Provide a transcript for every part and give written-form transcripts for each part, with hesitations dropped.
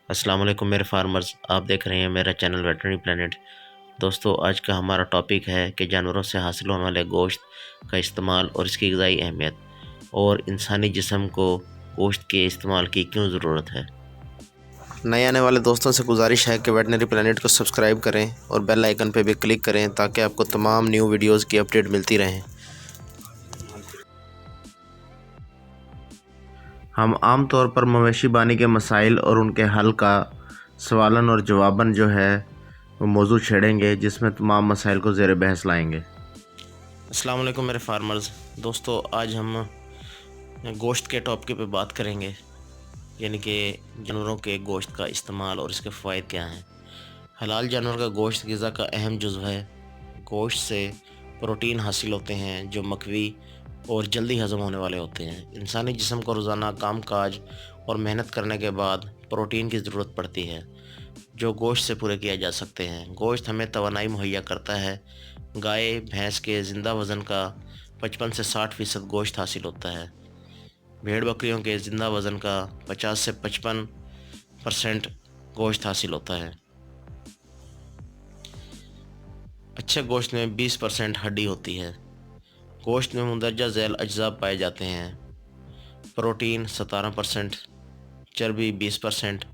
السلام علیکم میرے فارمرز، آپ دیکھ رہے ہیں میرا چینل ویٹرنری پلانٹ۔ دوستو، آج کا ہمارا ٹاپک ہے کہ جانوروں سے حاصل ہونے والے گوشت کا استعمال اور اس کی غذائی اہمیت، اور انسانی جسم کو گوشت کے استعمال کی کیوں ضرورت ہے۔ نئے آنے والے دوستوں سے گزارش ہے کہ ویٹنری پلانٹ کو سبسکرائب کریں اور بیل آئیکن پہ بھی کلک کریں تاکہ آپ کو تمام نیو ویڈیوز کی اپڈیٹ ملتی رہیں۔ ہم عام طور پر مویشی بانی کے مسائل اور ان کے حل کا سوالن اور جواباً وہ موضوع چھیڑیں گے، جس میں تمام مسائل کو زیر بحث لائیں گے۔ السلام علیکم میرے فارمرز۔ دوستو، آج ہم گوشت کے ٹاپک پہ بات کریں گے، یعنی کہ جانوروں کے گوشت کا استعمال اور اس کے فوائد کیا ہیں۔ حلال جانور کا گوشت غذا کا اہم جزو ہے۔ گوشت سے پروٹین حاصل ہوتے ہیں جو مقوی اور جلدی ہضم ہونے والے ہوتے ہیں۔ انسانی جسم کو روزانہ کام کاج اور محنت کرنے کے بعد پروٹین کی ضرورت پڑتی ہے، جو گوشت سے پورے کیا جا سکتے ہیں۔ گوشت ہمیں توانائی مہیا کرتا ہے۔ گائے بھینس کے زندہ وزن کا 55 سے 60% گوشت حاصل ہوتا ہے۔ بھیڑ بکریوں کے زندہ وزن کا 50 سے 55% گوشت حاصل ہوتا ہے۔ اچھے گوشت میں 20% ہڈی ہوتی ہے۔ گوشت میں مندرجہ ذیل اجزاء پائے جاتے ہیں: پروٹین 17%، چربی 20%،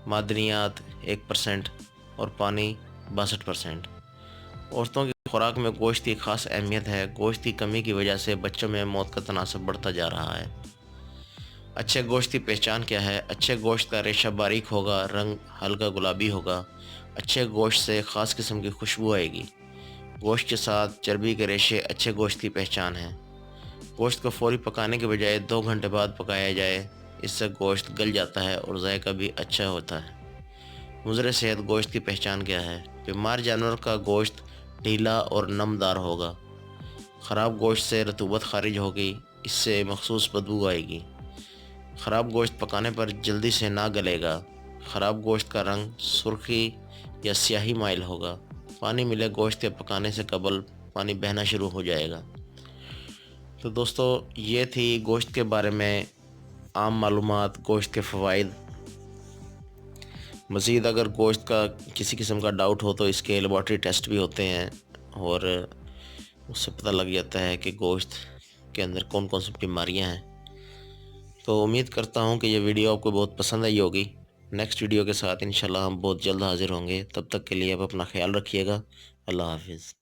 معدنیات 1% اور پانی 62%۔ عورتوں کی خوراک میں گوشت کی خاص اہمیت ہے۔ گوشت کی کمی کی وجہ سے بچوں میں موت کا تناسب بڑھتا جا رہا ہے۔ اچھے گوشت کی پہچان کیا ہے؟ اچھے گوشت کا ریشہ باریک ہوگا، رنگ ہلکا گلابی ہوگا۔ اچھے گوشت سے خاص قسم کی خوشبو آئے گی۔ گوشت کے ساتھ چربی کے ریشے اچھے گوشت کی پہچان ہیں۔ گوشت کو فوری پکانے کے بجائے 2 گھنٹے بعد پکایا جائے، اس سے گوشت گل جاتا ہے اور ذائقہ بھی اچھا ہوتا ہے۔ مضر صحت گوشت کی پہچان کیا ہے؟ بیمار جانور کا گوشت ڈھیلا اور نمدار ہوگا۔ خراب گوشت سے رطوبت خارج ہوگی، اس سے مخصوص بدبو آئے گی۔ خراب گوشت پکانے پر جلدی سے نہ گلے گا۔ خراب گوشت کا رنگ سرخی یا سیاہی مائل ہوگا۔ پانی ملے گوشت کے پکانے سے قبل پانی بہنا شروع ہو جائے گا۔ تو دوستو، یہ تھی گوشت کے بارے میں عام معلومات، گوشت کے فوائد۔ مزید اگر گوشت کا کسی قسم کا ڈاؤٹ ہو تو اس کے لیبارٹری ٹیسٹ بھی ہوتے ہیں، اور اس سے پتہ لگ جاتا ہے کہ گوشت کے اندر کون کون سی بیماریاں ہیں۔ تو امید کرتا ہوں کہ یہ ویڈیو آپ کو بہت پسند آئی ہوگی۔ نیکسٹ ویڈیو کے ساتھ انشاءاللہ ہم بہت جلد حاضر ہوں گے۔ تب تک کے لیے آپ اپنا خیال رکھیے گا۔ اللہ حافظ۔